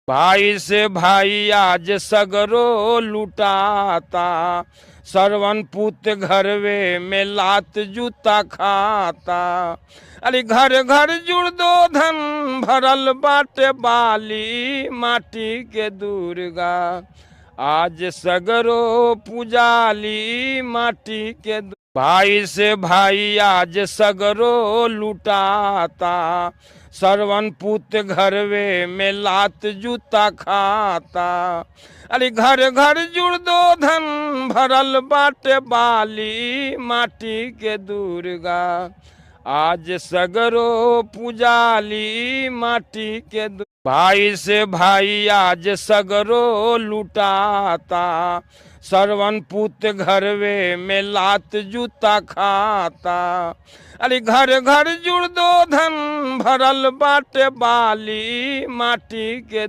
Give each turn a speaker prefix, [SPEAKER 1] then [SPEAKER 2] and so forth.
[SPEAKER 1] भाई से भाई आज सगरो लुटाता, सरवन पुत घरवे में लात जूता खाता। अरे घर घर जुड़ दो धन भरल बाटे बाली, माटी के दुर्गा आज सगरो पुजाली, माटी के भाई से भाई आज सगरो लुटाता, सरवन पुत घरवे में लात जूता खाता। अरे घर घर जुड़ दो धन भरल बाटे बाली, माटी के दुर्गा आज सगरो पुजाली, माटी के भाई से भाई आज सगरो लुटाता, सरवन पुत घरवे में लात जूता खाता। अरे घर घर जुड़ दो धन भरल बाटे बाली, माटी के